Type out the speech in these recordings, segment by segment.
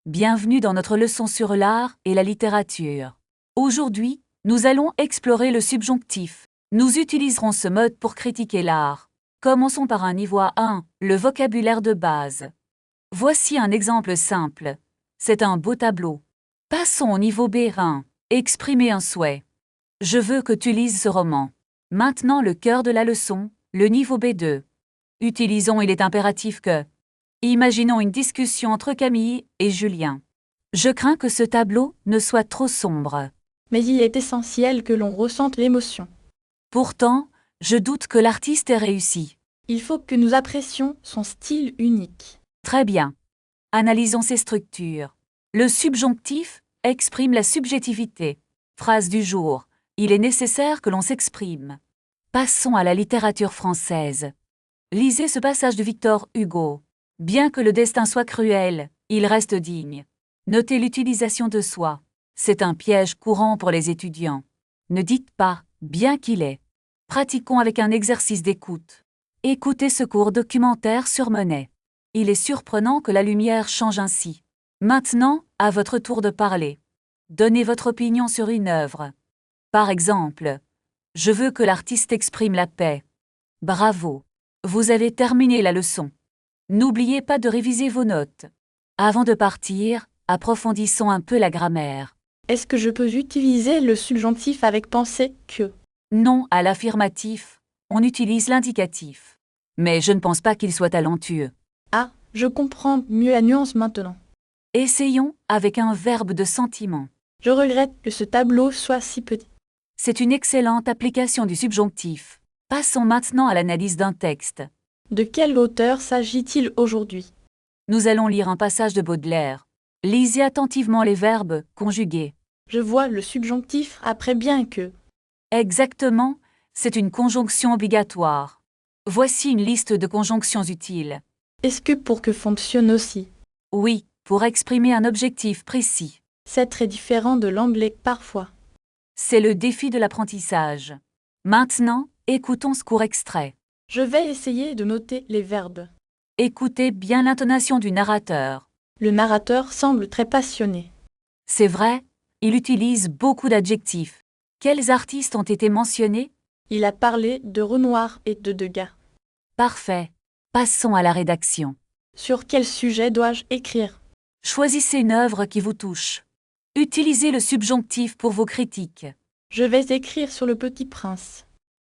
Bienvenue dans notre leçon sur l'art et la littérature. Aujourd'hui, nous allons explorer le subjonctif. Nous utiliserons ce mode pour critiquer l'art. Commençons par un niveau 1, le vocabulaire de base. Voici un exemple simple. C'est un beau tableau. Passons au niveau B1. Exprimer un souhait. Je veux que tu lises ce roman. Maintenant le cœur de la leçon, le niveau B2. Utilisons il est impératif que. Imaginons une discussion entre Camille et Julien. Je crains que ce tableau ne soit trop sombre. Mais il est essentiel que l'on ressente l'émotion. Pourtant, je doute que l'artiste ait réussi. Il faut que nous apprécions son style unique. Très bien. Analysons ces structures. Le subjonctif exprime la subjectivité. Phrase du jour. Il est nécessaire que l'on s'exprime. Passons à la littérature française. Lisez ce passage de Victor Hugo. Bien que le destin soit cruel, il reste digne. Notez l'utilisation de soi. C'est un piège courant pour les étudiants. Ne dites pas « bien qu'il est ». Pratiquons avec un exercice d'écoute. Écoutez ce court documentaire sur Monet. Il est surprenant que la lumière change ainsi. Maintenant, à votre tour de parler. Donnez votre opinion sur une œuvre. Par exemple, « Je veux que l'artiste exprime la paix ». Bravo. Vous avez terminé la leçon. N'oubliez pas de réviser vos notes. Avant de partir, approfondissons un peu la grammaire. Est-ce que je peux utiliser le subjonctif avec penser que? Non à l'affirmatif, on utilise l'indicatif. Mais je ne pense pas qu'il soit talentueux. Ah, je comprends mieux la nuance maintenant. Essayons avec un verbe de sentiment. Je regrette que ce tableau soit si petit. C'est une excellente application du subjonctif. Passons maintenant à l'analyse d'un texte. De quel auteur s'agit-il aujourd'hui? Nous allons lire un passage de Baudelaire. Lisez attentivement les verbes conjugués. Je vois le subjonctif après bien que. Exactement, c'est une conjonction obligatoire. Voici une liste de conjonctions utiles. Est-ce que pour que fonctionne aussi? Oui, pour exprimer un objectif précis. C'est très différent de l'anglais parfois. C'est le défi de l'apprentissage. Maintenant, écoutons ce court extrait. Je vais essayer de noter les verbes. Écoutez bien l'intonation du narrateur. Le narrateur semble très passionné. C'est vrai, il utilise beaucoup d'adjectifs. Quels artistes ont été mentionnés? Il a parlé de Renoir et de Degas. Parfait. Passons à la rédaction. Sur quel sujet dois-je écrire? Choisissez une œuvre qui vous touche. Utilisez le subjonctif pour vos critiques. Je vais écrire sur Le Petit Prince.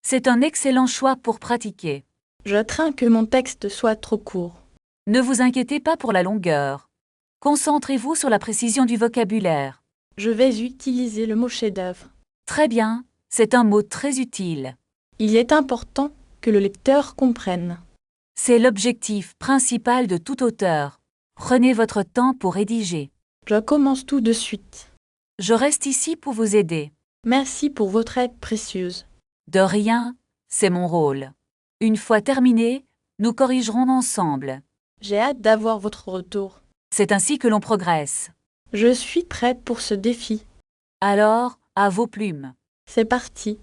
C'est un excellent choix pour pratiquer. Je crains que mon texte soit trop court. Ne vous inquiétez pas pour la longueur. Concentrez-vous sur la précision du vocabulaire. Je vais utiliser le mot chef-d'œuvre. Très bien, c'est un mot très utile. Il est important que le lecteur comprenne. C'est l'objectif principal de tout auteur. Prenez votre temps pour rédiger. Je commence tout de suite. Je reste ici pour vous aider. Merci pour votre aide précieuse. De rien, c'est mon rôle. Une fois terminé, nous corrigerons ensemble. J'ai hâte d'avoir votre retour. C'est ainsi que l'on progresse. Je suis prête pour ce défi. Alors, à vos plumes. C'est parti.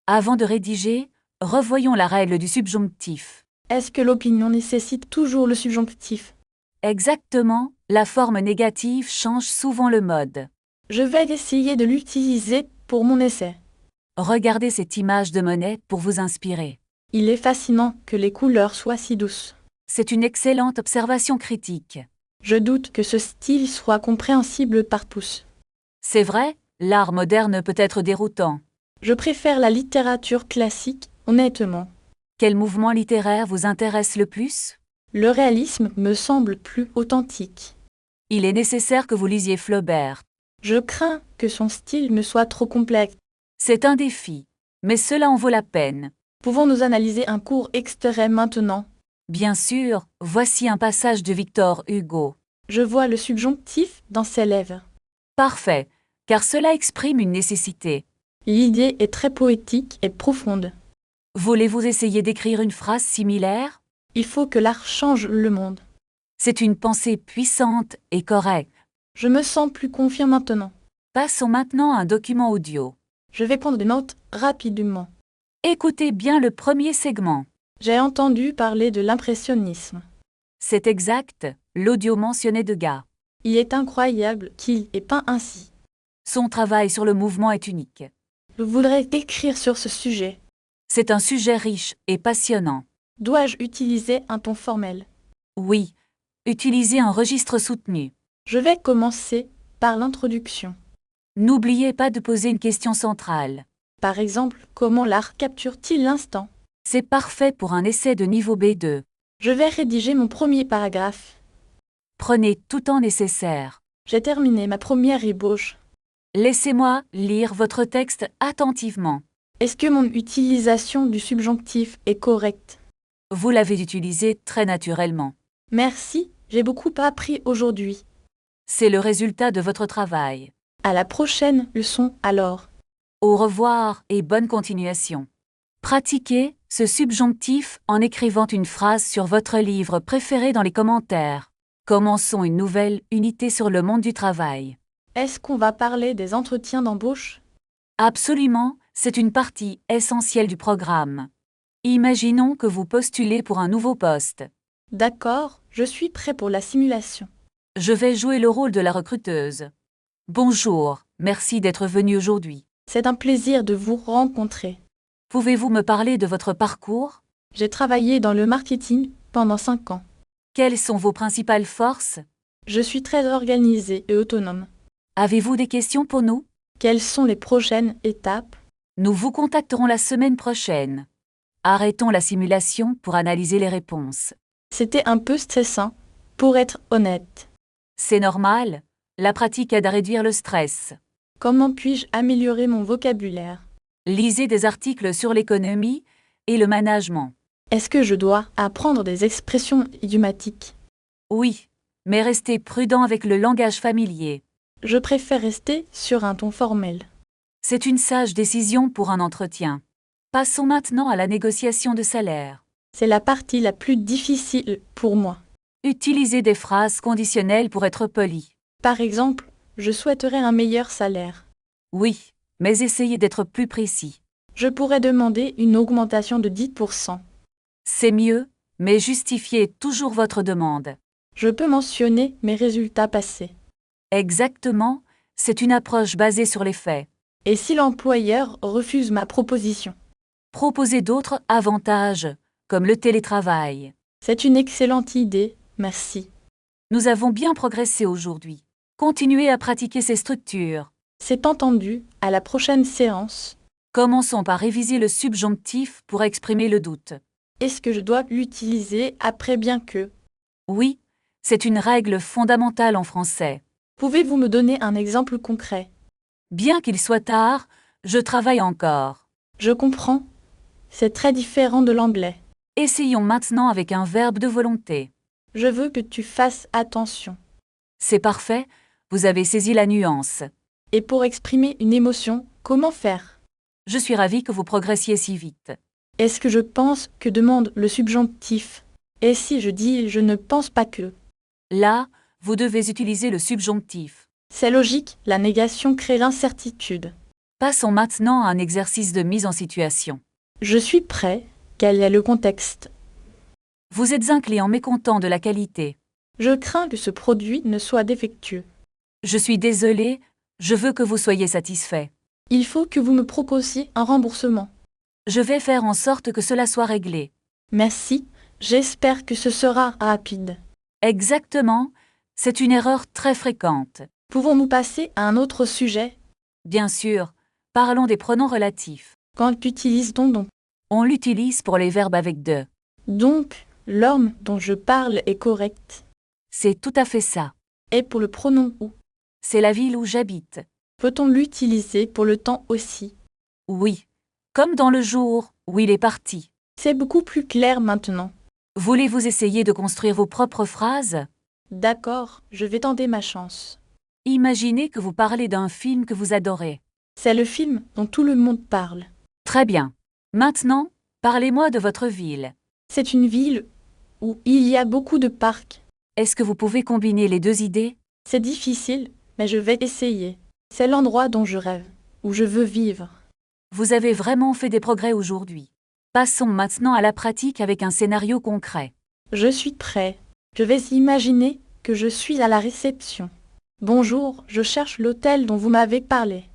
Avant de rédiger, revoyons la règle du subjonctif. Est-ce que l'opinion nécessite toujours le subjonctif? Exactement, la forme négative change souvent le mode. Je vais essayer de l'utiliser pour mon essai. Regardez cette image de Monet pour vous inspirer. Il est fascinant que les couleurs soient si douces. C'est une excellente observation critique. Je doute que ce style soit compréhensible par tous. C'est vrai, l'art moderne peut être déroutant. Je préfère la littérature classique, honnêtement. Quel mouvement littéraire vous intéresse le plus? Le réalisme me semble plus authentique. Il est nécessaire que vous lisiez Flaubert. Je crains que son style ne soit trop complexe. C'est un défi, mais cela en vaut la peine. Pouvons-nous analyser un court extrait maintenant? Bien sûr, voici un passage de Victor Hugo. Je vois le subjonctif dans ses lèvres. Parfait, car cela exprime une nécessité. L'idée est très poétique et profonde. Voulez-vous essayer d'écrire une phrase similaire? Il faut que l'art change le monde. C'est une pensée puissante et correcte. Je me sens plus confiant maintenant. Passons maintenant à un document audio. Je vais prendre des notes rapidement. Écoutez bien le premier segment. J'ai entendu parler de l'impressionnisme. C'est exact, l'audio mentionnait Degas. Il est incroyable qu'il ait peint ainsi. Son travail sur le mouvement est unique. Je voudrais écrire sur ce sujet. C'est un sujet riche et passionnant. Dois-je utiliser un ton formel? Oui, utilisez un registre soutenu. Je vais commencer par l'introduction. N'oubliez pas de poser une question centrale. Par exemple, comment l'art capture-t-il l'instant? C'est parfait pour un essai de niveau B2. Je vais rédiger mon premier paragraphe. Prenez tout temps nécessaire. J'ai terminé ma première ébauche. Laissez-moi lire votre texte attentivement. Est-ce que mon utilisation du subjonctif est correcte? Vous l'avez utilisé très naturellement. Merci, j'ai beaucoup appris aujourd'hui. C'est le résultat de votre travail. À la prochaine leçon alors. Au revoir et bonne continuation. Pratiquez ce subjonctif en écrivant une phrase sur votre livre préféré dans les commentaires. Commençons une nouvelle unité sur le monde du travail. Est-ce qu'on va parler des entretiens d'embauche? Absolument, c'est une partie essentielle du programme. Imaginons que vous postulez pour un nouveau poste. D'accord, je suis prêt pour la simulation. Je vais jouer le rôle de la recruteuse. Bonjour, merci d'être venu aujourd'hui. C'est un plaisir de vous rencontrer. Pouvez-vous me parler de votre parcours? J'ai travaillé dans le marketing pendant 5 ans. Quelles sont vos principales forces? Je suis très organisée et autonome. Avez-vous des questions pour nous? Quelles sont les prochaines étapes? Nous vous contacterons la semaine prochaine. Arrêtons la simulation pour analyser les réponses. C'était un peu stressant, pour être honnête. C'est normal, la pratique aide à réduire le stress. Comment puis-je améliorer mon vocabulaire? Lisez des articles sur l'économie et le management. Est-ce que je dois apprendre des expressions idiomatiques? Oui, mais restez prudent avec le langage familier. Je préfère rester sur un ton formel. C'est une sage décision pour un entretien. Passons maintenant à la négociation de salaire. C'est la partie la plus difficile pour moi. Utilisez des phrases conditionnelles pour être poli. Par exemple, je souhaiterais un meilleur salaire. Oui, mais essayez d'être plus précis. Je pourrais demander une augmentation de 10%. C'est mieux, mais justifiez toujours votre demande. Je peux mentionner mes résultats passés. Exactement, c'est une approche basée sur les faits. Et si l'employeur refuse ma proposition? Proposez d'autres avantages, comme le télétravail. C'est une excellente idée, merci. Nous avons bien progressé aujourd'hui. Continuez à pratiquer ces structures. C'est entendu, à la prochaine séance. Commençons par réviser le subjonctif pour exprimer le doute. Est-ce que je dois l'utiliser après bien que? Oui, c'est une règle fondamentale en français. Pouvez-vous me donner un exemple concret? Bien qu'il soit tard, je travaille encore. Je comprends. C'est très différent de l'anglais. Essayons maintenant avec un verbe de volonté. Je veux que tu fasses attention. C'est parfait, vous avez saisi la nuance. Et pour exprimer une émotion, comment faire? Je suis ravie que vous progressiez si vite. Est-ce que je pense que demande le subjonctif? Et si je dis je ne pense pas que? Là, vous devez utiliser le subjonctif. C'est logique, la négation crée l'incertitude. Passons maintenant à un exercice de mise en situation. Je suis prêt. Quel est le contexte? Vous êtes un client mécontent de la qualité. Je crains que ce produit ne soit défectueux. Je suis désolé, je veux que vous soyez satisfait. Il faut que vous me proposiez un remboursement. Je vais faire en sorte que cela soit réglé. Merci, j'espère que ce sera rapide. Exactement, c'est une erreur très fréquente. Pouvons-nous passer à un autre sujet? Bien sûr, parlons des pronoms relatifs. Quand utilise-t-on donc? On l'utilise pour les verbes avec de. Donc, l'homme dont je parle est correct. C'est tout à fait ça. Et pour le pronom où? C'est la ville où j'habite. Peut-on l'utiliser pour le temps aussi? Oui. Comme dans le jour où il est parti. C'est beaucoup plus clair maintenant. Voulez-vous essayer de construire vos propres phrases? D'accord, je vais tenter ma chance. Imaginez que vous parlez d'un film que vous adorez. C'est le film dont tout le monde parle. Très bien. Maintenant, parlez-moi de votre ville. C'est une ville où il y a beaucoup de parcs. Est-ce que vous pouvez combiner les deux idées? C'est difficile, mais je vais essayer. C'est l'endroit dont je rêve, où je veux vivre. Vous avez vraiment fait des progrès aujourd'hui. Passons maintenant à la pratique avec un scénario concret. Je suis prêt. Je vais imaginer que je suis à la réception. Bonjour, je cherche l'hôtel dont vous m'avez parlé.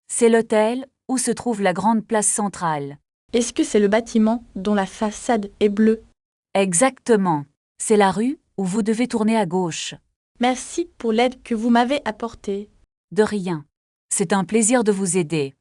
C'est l'hôtel où se trouve la grande place centrale. Est-ce que c'est le bâtiment dont la façade est bleue? Exactement. C'est la rue où vous devez tourner à gauche. Merci pour l'aide que vous m'avez apportée. De rien. C'est un plaisir de vous aider.